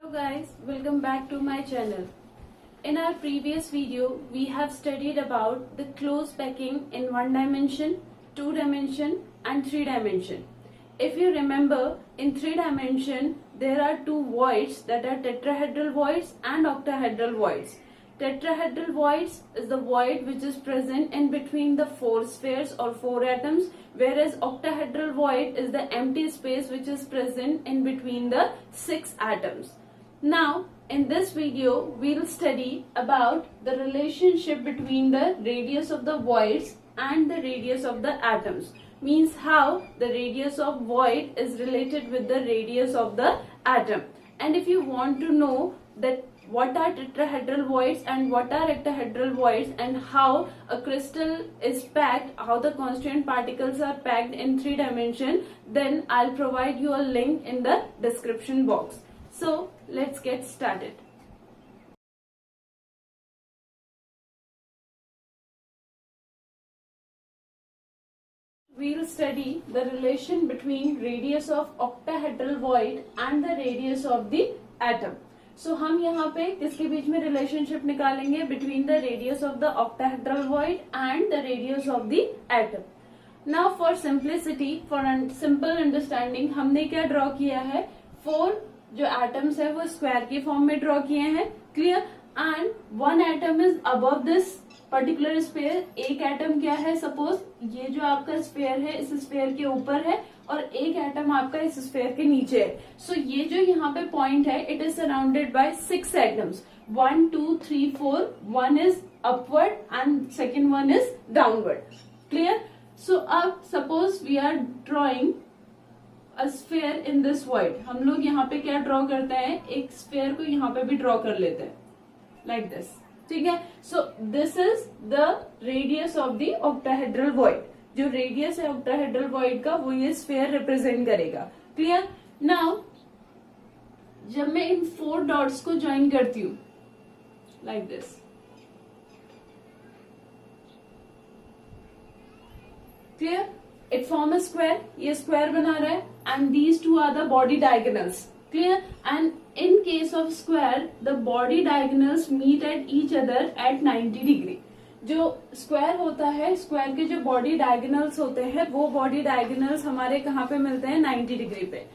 Hello guys, welcome back to my channel. In our previous video, we have studied about the close packing in 1 dimension, 2 dimension and 3 dimension. If you remember, in 3 dimension, there are two voids that are tetrahedral voids and octahedral voids. Tetrahedral voids is the void which is present in between the 4 spheres or 4 atoms, whereas octahedral void is the empty space which is present in between the 6 atoms. Now, in this video, we'll study about the relationship between the radius of the voids and the radius of the atoms. Means how the radius of void is related with the radius of the atom. And if you want to know that what are tetrahedral voids and what are octahedral voids and how a crystal is packed, how the constituent particles are packed in 3 dimension, then I'll provide you a link in the description box. So let's get started. We'll study the relation between radius of octahedral void and the radius of the atom. So हम यहाँ पे किसके बीच में relationship निकालेंगे between the radius of the octahedral void and the radius of the atom. Now for simplicity, for simple understanding, हमने क्या draw किया है? 4 जो एटम्स है वो स्क्वायर की फॉर्म में ड्रॉ किए हैं, clear. And 1 atom is above this particular sphere. एक एटम क्या है? सपोज ये जो आपका स्फीयर है इस स्फीयर के ऊपर है और एक एटम आपका इस स्फीयर के नीचे है. सो ये जो यहाँ पे पॉइंट है, it is surrounded by 6 atoms. 1 2 3 4. 1 is upward and second 1 is downward, clear. So अब suppose we are drawing a sphere in this void. हम लोग यहाँ पे क्या ड्रॉ करते हैं? एक स्फीयर को यहाँ पे भी ड्रॉ कर लेते हैं लाइक दिस, ठीक है. So this is the radius of the octahedral void. जो रेडियस है ऑक्टाहेड्रल void का वो ये स्फीयर रिप्रेजेंट करेगा, क्लियर. नाउ जब मैं इन 4 डॉट्स को ज्वाइन करती हूं like this, clear, it form a square. ये स्क्वायर बना रहा है and these two are the body diagonals, clear. And in case of square the body diagonals meet at each other at 90 degree. जो square होता है, square के जो body diagonals होते हैं वो बॉडी डायगोनल्स हमारे कहाँ पे मिलते हैं? 90 डिग्री पे.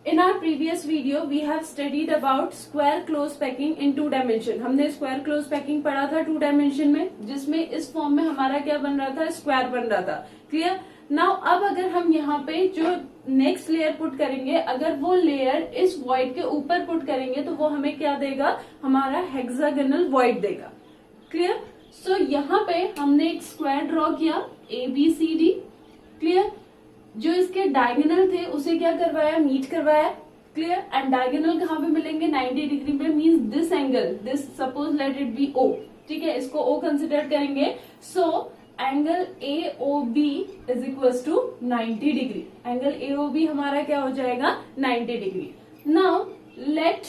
In our previous video, we have studied about square close packing in 2 dimension. हमने square close packing पढ़ा था 2 dimension में, जिसमें इस फॉर्म में हमारा क्या बन रहा था? स्क्वायर बन रहा था, क्लियर. नाउ अब अगर हम यहाँ पे जो नेक्स्ट लेयर पुट करेंगे, अगर वो लेयर इस वॉइड के ऊपर पुट करेंगे तो वो हमें क्या देगा? हमारा हेक्सागोनल वॉइड देगा, क्लियर. सो यहाँ पे हमने एक स्क्वायर ड्रॉ किया ABCD, क्लियर. जो इसके डायगोनल थे उसे क्या करवाया? मीट करवाया, क्लियर. एंड डायगोनल कहाँ पे मिलेंगे? 90 डिग्री पे. Means this angle, this suppose let it be O, ठीक है, इसको O कंसिडर करेंगे. So angle AOB is equal to 90 degree. Angle AOB हमारा क्या हो जाएगा? 90 degree. Now let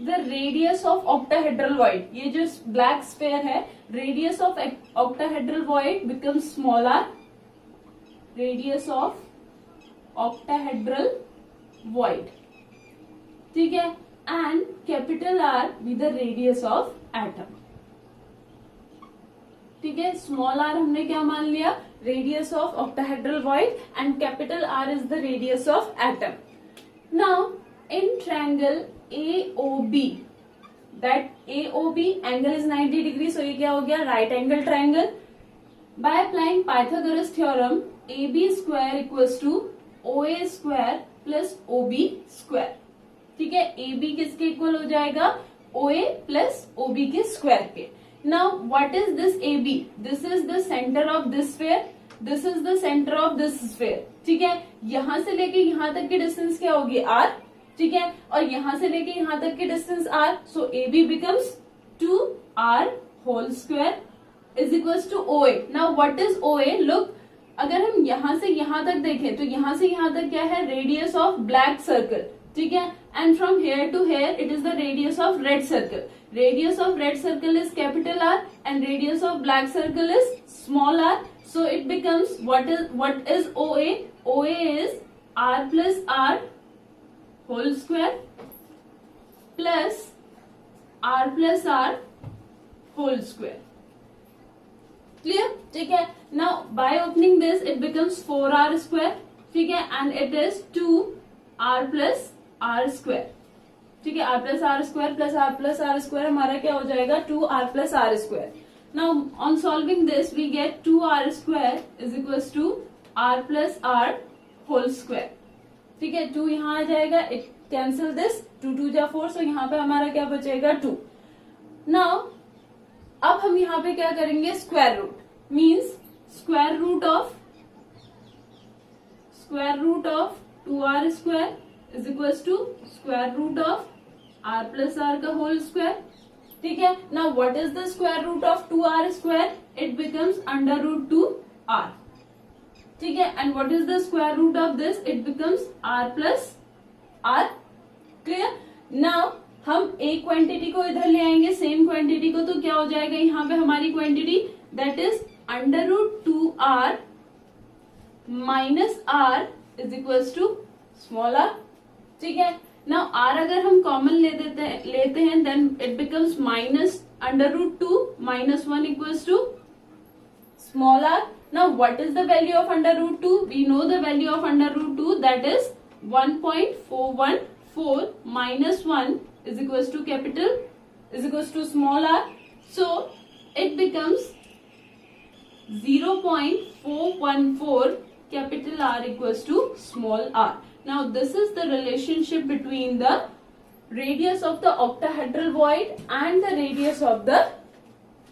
the radius of octahedral void, ये जो ब्लैक स्फीयर है, radius of octahedral void becomes smaller. Radius of octahedral void, ठीक है. And capital R be the radius of atom, ठीक है. स्मॉल r हमने क्या मान लिया? Radius of octahedral void and capital R is the radius of atom. Now in triangle AOB, that AOB angle is 90 degree. So ये क्या हो गया? Right angle triangle. By applying Pythagoras theorem, AB square equals to OA square plus OB square, ठीक है. AB किसके equal हो जाएगा? OA plus OB के स्क्वायर के. Now what is this AB? This is the centre of this sphere, this is the centre of this sphere, ठीक है. यहां से लेके यहां तक की डिस्टेंस क्या होगी? R, ठीक है. और यहां से लेके यहां तक की डिस्टेंस R. सो AB becomes 2R whole square is equals to OA. Now what is OA? Look, अगर हम यहां से यहां तक देखें तो यहां से यहां तक क्या है? रेडियस ऑफ ब्लैक सर्कल, ठीक है. And from here to here it is the radius of red circle. Radius of red circle is capital R and radius of black circle is small r. So it becomes what is OA? OA is R plus R whole square plus r whole square. Clear? ठीक है. Now by opening this it becomes 4r square. ठीक है, and it is 2r plus r square. ठीक है, r plus r square plus r square हमारा क्या हो जाएगा 2r plus r square. Now on solving this we get 2r square is equals to r plus r whole square. ठीक है, 2 यहाँ आ जाएगा, it cancel this, 2 2 जा 4, so यहाँ पे हमारा क्या बचेगा 2. Now अब हम यहाँ पे क्या करेंगे, square root, means square root of 2r square is equals to square root of r plus r का whole square. ठीक है, now what is the square root of 2r square? It becomes under root 2r. ठीक है, and what is the square root of this? It becomes r plus r. Clear? Now हम एक quantity को इधर ले आएंगे, सेम क्वांटिटी को, तो क्या हो जाएगा यहाँ पे हमारी quantity, that is under root 2r minus r is equals to small r. ठीक है, नाउ r अगर हम कॉमन लेते हैं then it becomes minus under root 2 minus 1 equals to small r. Now what is the value of under root 2? We know the value of under root 2, that is 1.414 minus 1 is equals to capital is equals to small r. So it becomes 0.414 capital R equals to small r. Now this is the relationship between the radius of the octahedral void and the radius of the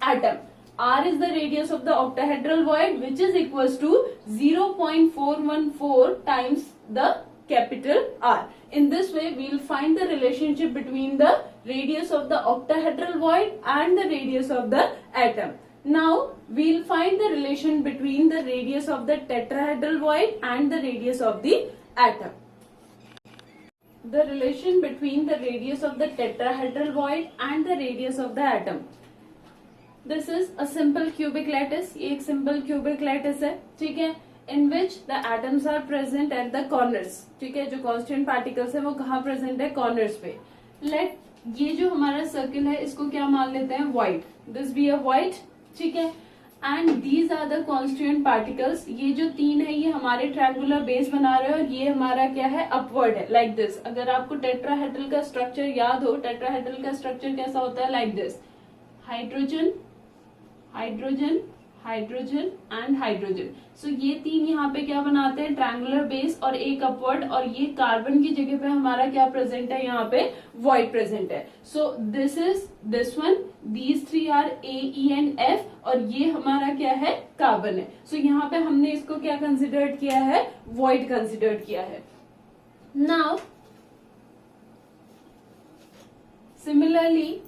atom. R is the radius of the octahedral void, which is equals to 0.414 times the capital R. In this way, we will find the relationship between the radius of the octahedral void and the radius of the atom. Now, we will find the relation between the radius of the tetrahedral void and the radius of the atom. The relation between the radius of the tetrahedral void and the radius of the atom. This is a simple cubic lattice. ये एक simple cubic lattice है, ठीक है, in which the atoms are present at the corners. ठीक है, जो constant particles है वो कहाँ present है, corners पे. Let ये जो हमारा circle है इसको क्या मान लेते हैं, void. This be a void, ठीक है, and these are the constituent particles. ये जो तीन है ये हमारे triangular base बना रहे हैं और ये हमारा क्या है, upward है, like this. अगर आपको tetrahedral का structure याद हो, tetrahedral का structure कैसा होता है, like this. Hydrogen, hydrogen, hydrogen and hydrogen. So ये तीन यहाँ पे क्या बनाते हैं, ट्रायंगुलर बेस और एक अपवर्ड, और ये कार्बन की जगह पे हमारा क्या प्रेजेंट है, यहाँ पे वॉइड प्रेजेंट है. So this is this one, these three are A, E and F, और ये हमारा क्या है, कार्बन है. सो यहाँ पे हमने इसको क्या कंसिडर्ड किया है, वॉइड कंसिडर्ड किया है. Now similarly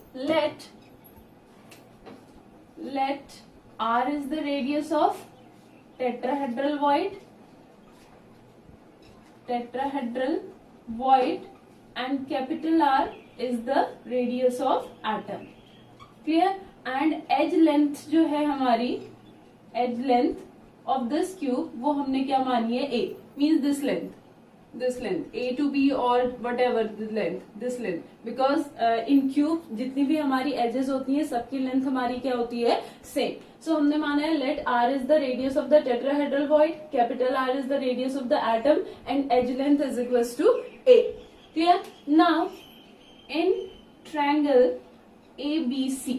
let r is the radius of tetrahedral void and capital R is the radius of atom. Clear? And edge length जो है हमारी, edge length of this cube वो हमने क्या मानी है, a, means this length, a to b or whatever the length, this length, because in cube जितनी भी हमारी edges होती हैं सबकी length हमारी क्या होती है, same. So हमने माना है let r is the radius of the tetrahedral void, capital R is the radius of the atom, and edge length is equals to a. Clear? Now in triangle ABC,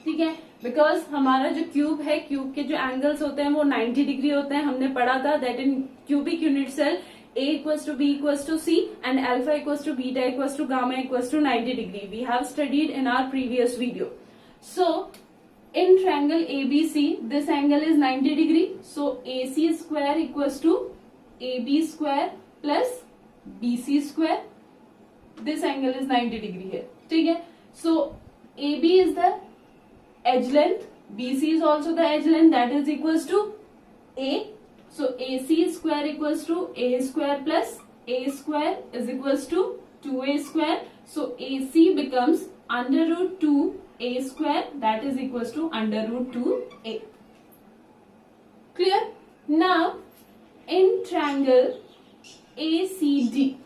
ठीक है, because हमारा जो cube है, cube के जो angles होते हैं वो 90 डिग्री होते हैं. हमने पढ़ा था that in cubic unit cell A equals to B equals to C and alpha equals to beta equals to gamma equals to 90 degree. We have studied in our previous video. So, in triangle ABC, this angle is 90 degree. So, AC square equals to AB square plus BC square. This angle is 90 degree here. ठीक है? So, AB is the edge length. BC is also the edge length. That is equals to A. So AC square equals to A square plus A square is equals to 2A square. So AC becomes under root 2 A square, that is equals to under root 2A. Clear? Now in triangle ACD,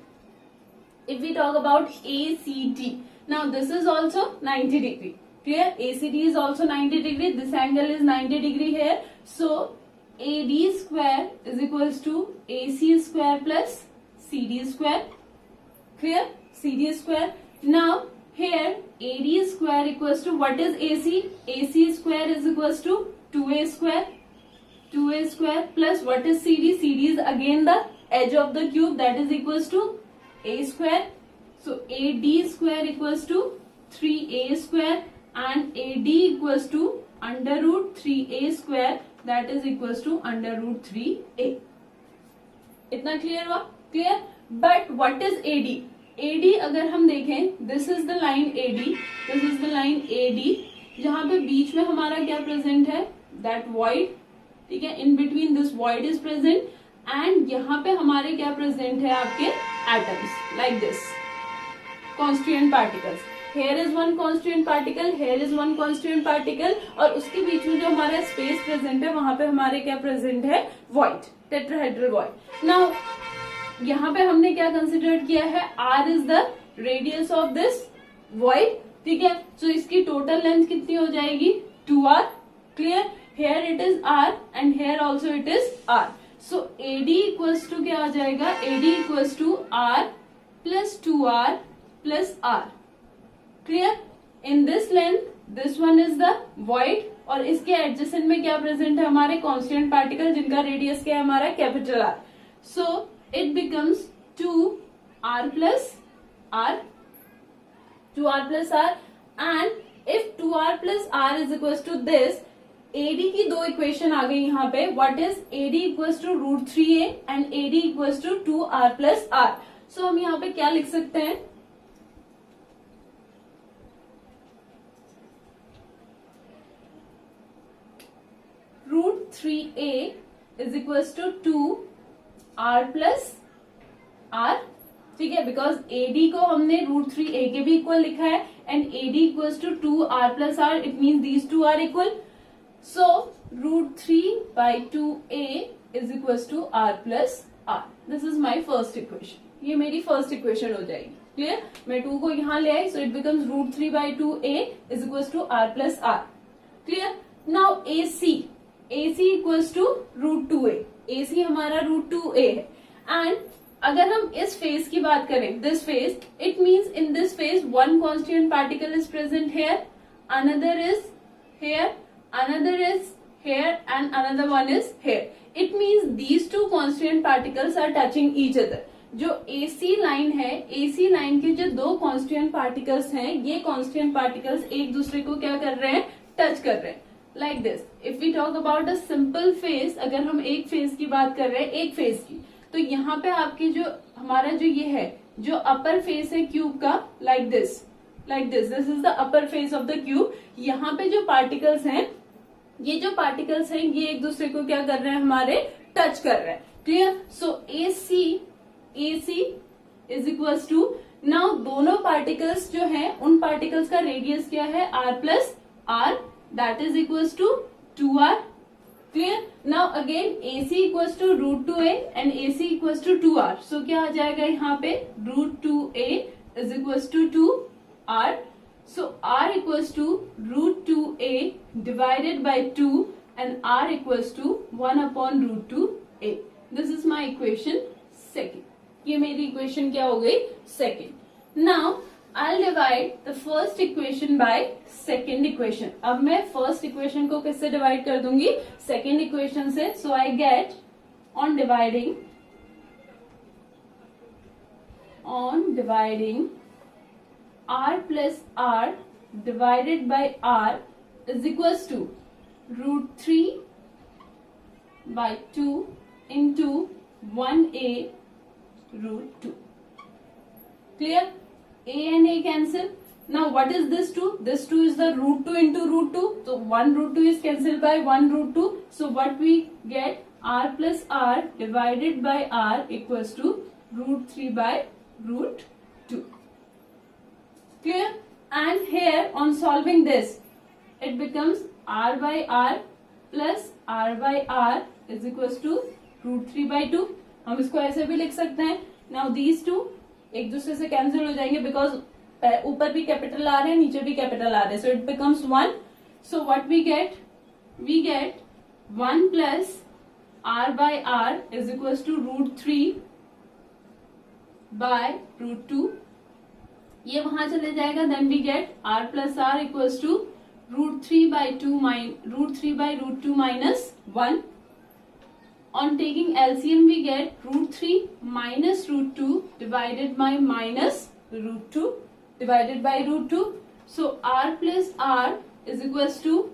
if we talk about ACD, Now this is also 90 degree. Clear? ACD is also 90 degree. This angle is 90 degree here. So AD square is equals to AC square plus CD square. Clear? CD square. Now here AD square equals to what is AC? AC square is equals to 2A square. 2A square plus what is CD? CD is again the edge of the cube, that is equals to A square. So AD square equals to 3A square and AD equals to under root 3A square, that is equals to under root 3A. इतना clear हुआ? Clear? But what is AD? AD अगर हम देखें, this is the line AD, this is the line AD, जहां पे बीच में हमारा क्या प्रेजेंट है? That void. ठीक है, in between this void is present and यहाँ पे हमारे क्या प्रेजेंट है? आपके atoms, like this constituent particles. Here is one constituent particle, here is one constituent particle, और उसके बीच में जो हमारा स्पेस प्रेजेंट है वहां पे हमारे क्या प्रेजेंट है? Void, tetrahedral void. नाउ यहाँ पे हमने क्या कंसिडर किया है? R is the radius of this void. ठीक है, सो इसकी टोटल लेंथ कितनी हो जाएगी? 2R. Clear? Here it is R and here also it is R. सो AD इक्वल्स टू क्या आ जाएगा? AD equals to R plus 2R plus R. Clear? In this length this one is the void और इसके adjacent में क्या present है? हमारे कॉन्स्टेंट पार्टिकल जिनका रेडियस क्या है? हमारा capital R. So it becomes 2R plus R, 2R plus R, and if 2R plus R is equals to this, AD की दो इक्वेशन आ गई यहाँ पे. What is AD equals to root 3A and AD equals to 2R plus R. So हम यहाँ पे क्या लिख सकते हैं? root 3A is equals to 2R plus R. ठीक है, बिकॉज AD को हमने रूट 3A के भी इक्वल लिखा है and AD equals to 2R plus R. It means these two are equal. So root 3/2A is equals to R plus R. This is my first equation. ये मेरी first equation हो जाएगी. Clear? मैं 2 को यहाँ ले आई, so it becomes root 3/2A is equals to R plus R. Clear? Now AC equals to root 2A. AC हमारा रूट 2A है एंड अगर हम इस फेज की बात करें, this phase, it means in this phase one constituent particle is present here, another is here, another is here and another one is here. It means these two constituent particles are touching each other. जो AC line है, AC line के जो दो constituent particles हैं, ये constituent particles एक दूसरे को क्या कर रहे हैं? टच कर रहे हैं. Like this. If we talk about a simple phase, अगर हम एक फेज की बात कर रहे हैं, एक फेज की, तो यहाँ पे आपकी जो हमारा जो ये है, जो अपर फेस है क्यूब का, like this, this is the upper face of the cube. यहाँ पे जो पार्टिकल्स हैं, ये जो पार्टिकल्स हैं, ये एक दूसरे को क्या कर रहे हैं? हमारे टच कर रहे हैं. Clear? So AC is equals to, now दोनों पार्टिकल्स जो हैं, उन पार्टिकल्स का रेडियस क्या है? R plus R, that is equals to 2R. Clear? Now again AC equals to root 2A and AC equals to 2R. So क्या आ जाएगा यहाँ पे? root 2A is equals to 2R. So R equals to root 2A divided by 2 and R equals to 1 upon root 2A. This is my equation second. ये मेरी equation क्या हो गई? Second. Now I'll divide the first equation by second equation. अब मैं first equation को किससे divide कर दूंगी? Second equation से. So I get on dividing R plus R divided by R is equals to root 3/2 into 1A root 2. Clear? A and A cancel. Now what is this 2? This 2 is the root 2 into root 2. So 1 root 2 is cancelled by 1 root 2. So what we get? R plus R divided by R equals to root 3 by root 2. Clear? And here on solving this, it becomes R by R plus R by R is equals to root 3 by 2. हम इसको ऐसे भी लिख सकते हैं. Now these two एक दूसरे से कैंसिल हो जाएंगे बिकॉज ऊपर भी कैपिटल आर है, नीचे भी कैपिटल आर है, so it becomes 1. So what we get 1 plus r by r is equals to √3 by √2. ये वहां चले जाएगा, then we get r plus r equals to √3 by √2 minus 1. On taking LCM we get √3 minus √2 divided by minus √2 divided by √2. So r plus r is equals to,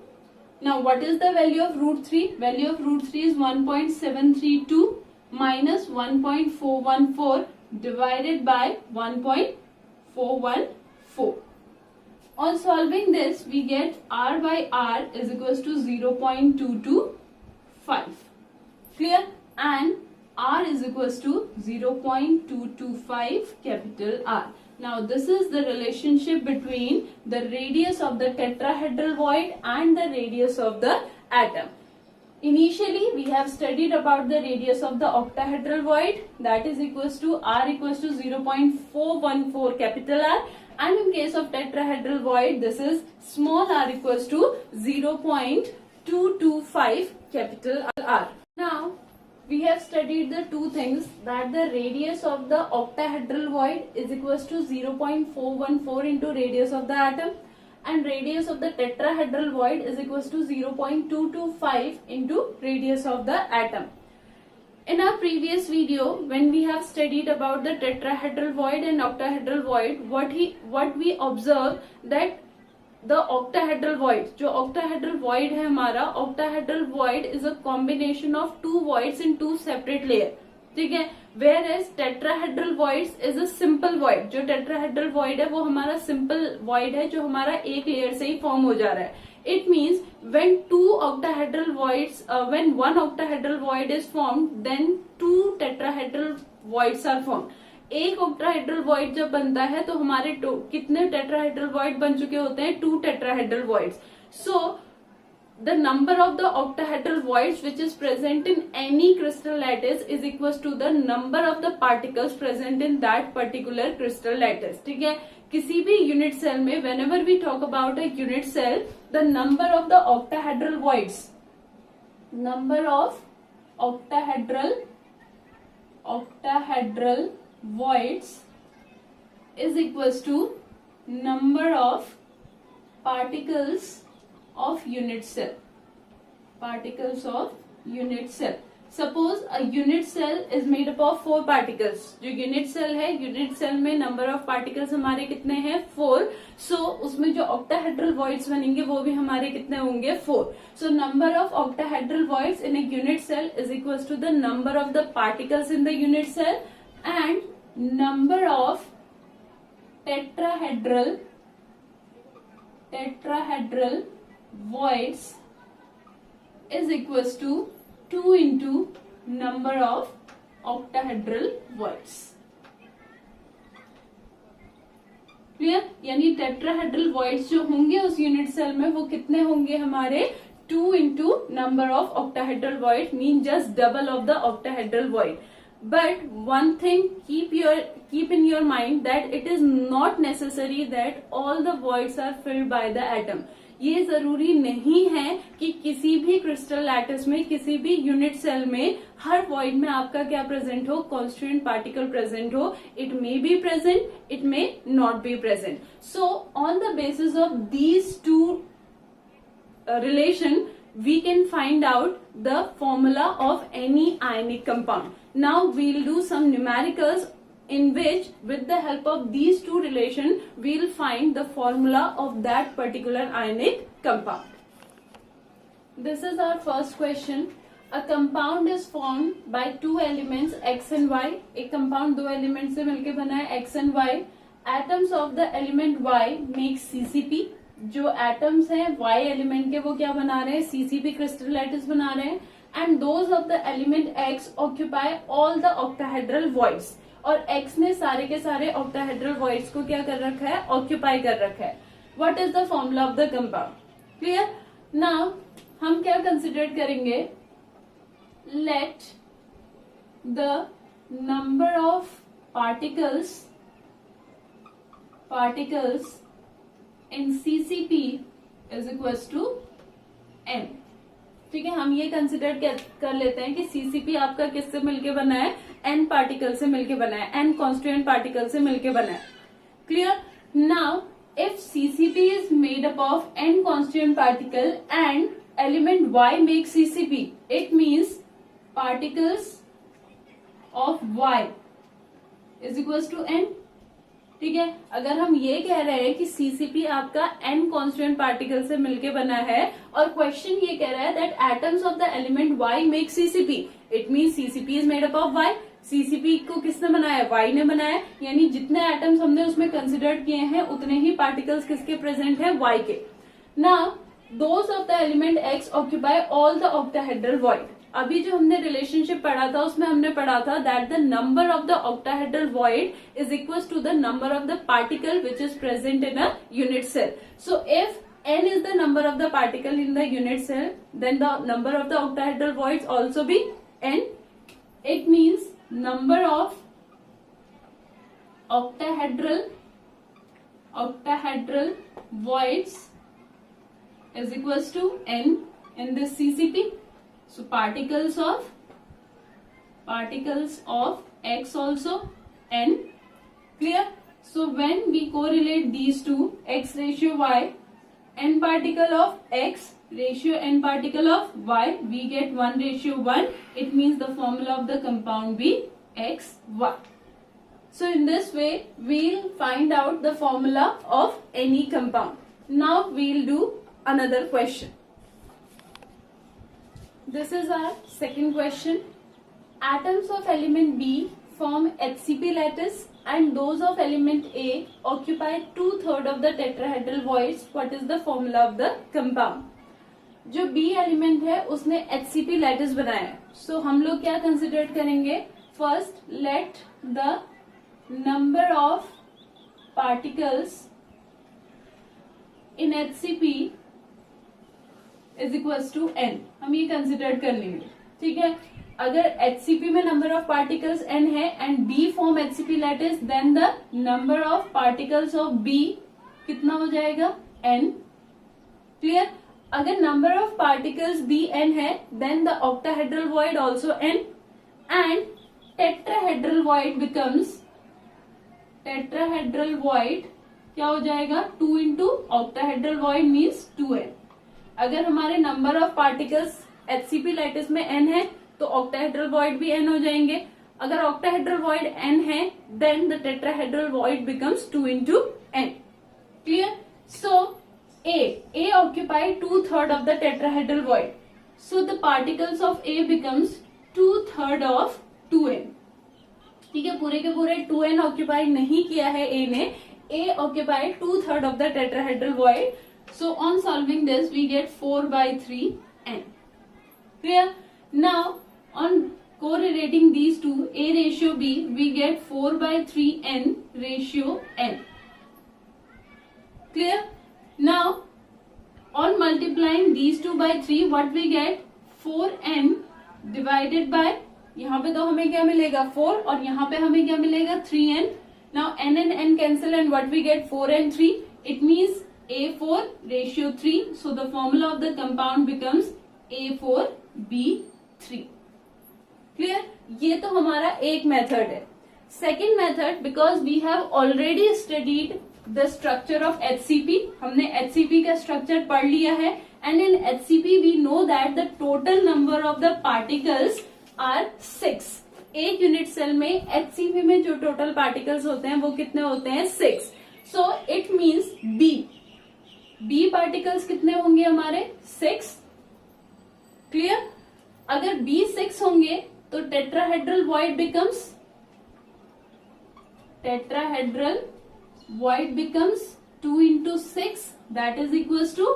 now what is the value of √3? Value of √3 is 1.732 minus 1.414 divided by 1.414. On solving this, we get r by r is equals to 0.225. Clear? And r is equals to 0.225 capital R. Now this is the relationship between the radius of the tetrahedral void and the radius of the atom. Initially we have studied about the radius of the octahedral void, that is equals to r equals to 0.414 capital R, and in case of tetrahedral void this is small r equals to 0.225 capital R. Now we have studied the two things, that the radius of the octahedral void is equals to 0.414 into radius of the atom, and radius of the tetrahedral void is equals to 0.225 into radius of the atom. In our previous video, when we have studied about the tetrahedral void and octahedral void, what we observed that the octahedral void, जो octahedral void है हमारा, octahedral void is a combination of two voids in two separate layer. ठीक है, whereas tetrahedral voids is a simple void. जो tetrahedral void है वो हमारा simple void है, जो हमारा एक layer से ही form हो जा रहा है. It means when one octahedral void is formed, then two tetrahedral voids are formed. एक octahedral void जब बनता है तो हमारे कितने tetrahedral void बन चुके होते हैं? 2 tetrahedral voids. So the number of the octahedral voids which is present in any crystal lattice is equals to the number of the particles present in that particular crystal lattice. ठीक है, किसी भी unit cell में whenever we talk about a unit cell, the number of the octahedral voids, number of octahedral voids is equals to number of particles of unit cell. Particles of unit cell. Suppose a unit cell is made up of 4 particles. जो unit cell है, unit cell में number of particles हमारे कितने हैं? 4. So उसमें जो octahedral voids बनेंगे वो भी हमारे कितने होंगे? 4. So number of octahedral voids in a unit cell is equals to the number of the particles in the unit cell, and number of tetrahedral voids is equals to 2 into number of octahedral voids. Clear? यानी tetrahedral voids जो होंगे उस unit cell में वो कितने होंगे हमारे? 2 into number of octahedral void, mean just double of the octahedral void. But one thing, keep in your mind that it is not necessary that all the voids are filled by the atom. ये जरूरी नहीं है कि किसी भी crystal lattice में, किसी भी यूनिट सेल में हर वॉइड में आपका क्या प्रेजेंट हो? कॉन्स्टिट्यूएंट पार्टिकल प्रेजेंट हो. It may be present, it may not be present. So on the basis of these two relation, we can find out the formula of any ionic compound. Now we'll do some numericals in which, with the help of these two relation, we'll find the formula of that particular ionic compound. This is our first question. A compound is formed by two elements x and y. एक compound दो elements से मिलके बना है x and y. Atoms of the element y make CCP. जो atoms हैं y element के वो क्या बना रहे हैं? CCP क्रिस्टल लैटिस बना रहे हैं. And those of the element x occupy all the octahedral voids. और x ने सारे के सारे ऑक्टाहेड्रल वॉइड्स को क्या कर रखा है? ऑक्यूपाई कर रखा है. What is the formula of the compound? Clear? Now हम क्या कंसिडर करेंगे? Late the number of particles particles in CCP is equals to n. ठीक है, हम ये कंसिडर कर लेते हैं कि सीसीपी आपका किससे मिलके बना है, n पार्टिकल से मिलके बना है, n कॉन्स्टिट्यूएंट पार्टिकल से मिलके बना है. Clear. Now if CCP is made up of n constituent particle and element y makes CCP, it means particles of y is equals to n. ठीक है, अगर हम ये कह रहे हैं कि सीसीपी आपका n कॉन्स्टिट्यूएंट पार्टिकल से मिलके बना है और क्वेश्चन ये कह रहा है that atoms of the element y make CCP, it mean CCP is made up of y. CCP को किसने बनाया, y ने बनाया, यानी जितने एटम्स हमने उसमें कंसिडर किए हैं उतने ही पार्टिकल्स किसके प्रेजेंट है, y के. Now those of the element x occupy all the octahedral void. अभी जो हमने रिलेशनशिप पढ़ा था उसमें हमने पढ़ा था that the number of the octahedral void is equal to the number of the particle which is present in a unit cell. So if n is the number of the particle in the unit cell, then the number of the octahedral voids also be n. It means number of octahedral voids is equals to n in this CCP. So particles of x also n. Clear? So when we correlate these two, x ratio y, n particle of x ratio n particle of y, we get 1 ratio 1. It means the formula of the compound be xy. So in this way we'll find out the formula of any compound. Now we'll do another question. This is our second question. Atoms of element B form HCP lattice and those of element A occupy 2/3 of the tetrahedral voids. What is the formula of the compound? जो B element है उसने HCP lattice बनाया है. सो हम लोग क्या consider करेंगे, first let the number of particles in HCP is equal to n. हम ये कंसिडर कर लेंगे. ठीक है, अगर HCP में नंबर ऑफ पार्टिकल्स n है and B form HCP lattice, then the number of particles of B कितना हो जाएगा, n. क्लियर. अगर number of particles B n है then the octahedral void also n and tetrahedral void becomes, tetrahedral void क्या हो जाएगा, 2 into octahedral void means 2n. अगर हमारे number of particles HCP lattice में n है तो ऑक्टाहेड्रल वॉइड भी n हो जाएंगे. अगर ऑक्टाहेड्रल वॉइड n है then the tetrahedral void becomes 2 into n. Clear. So A occupy 2/3 of the tetrahedral void. So the particles of A becomes 2/3 of 2n. ठीक है, पूरे के पूरे 2n ऑक्यूपाई नहीं किया है A ने. A occupy 2/3 of the tetrahedral void. So on solving this we get 4/3n. Clear? Now on correlating these two, A ratio B, we get 4/3n ratio n. Clear? Now on multiplying these two by 3, what we get, 4n divided by, यहाँ पे तो हमें क्या मिलेगा 4 और यहाँ पे हमें क्या मिलेगा 3n. Now n and n cancel and what we get, 4 and 3. It means A4 ratio 3. So the formula of the compound becomes A4B3. Clear? ये तो हमारा एक मेथड है. Second method, because we have already studied the structure of HCP, हमने HCP का structure पढ़ लिया है and in HCP we know that the total number of the particles are 6. एक यूनिट सेल में HCP में जो टोटल पार्टिकल्स होते हैं वो कितने होते हैं, 6. So it means B particles कितने होंगे हमारे, 6. क्लियर. अगर B 6 होंगे तो tetrahedral void becomes, tetrahedral void becomes 2 into 6, that is equals to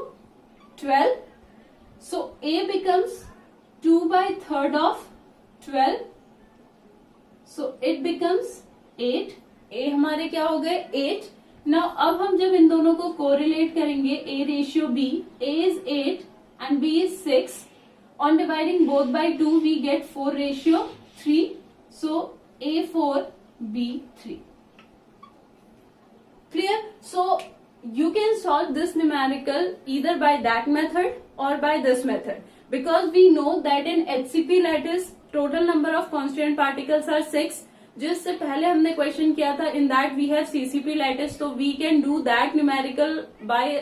12. So A becomes 2/3 of 12. So it becomes 8. A हमारे क्या हो गए, 8. Now अब हम जब इन दोनों को कोरिलेट करेंगे, A ratio B, A is 8 and B is 6. On dividing both by 2 we get 4 ratio 3. So A4 B3. Clear? So you can solve this numerical either by that method or by this method, because we know that in HCP lattice total number of constituent particles are 6. जिससे पहले हमने question किया था, in that we have CCP lattice, तो we can do that numerical by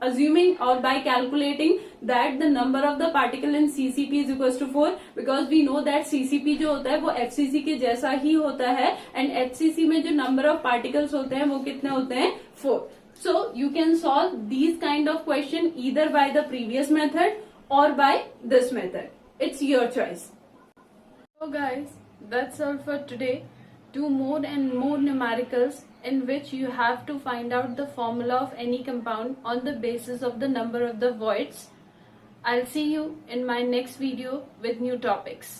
assuming or by calculating that the number of the particle in CCP is equals to 4, because we know that CCP जो होता है वो FCC के जैसा ही होता है, and HCC में जो number of particles होते हैं वो कितने होते हैं? 4. So you can solve these kind of question either by the previous method or by this method. It's your choice. So guys, that's all for today. Do more and more numericals in which you have to find out the formula of any compound on the basis of the number of the voids. I'll see you in my next video with new topics.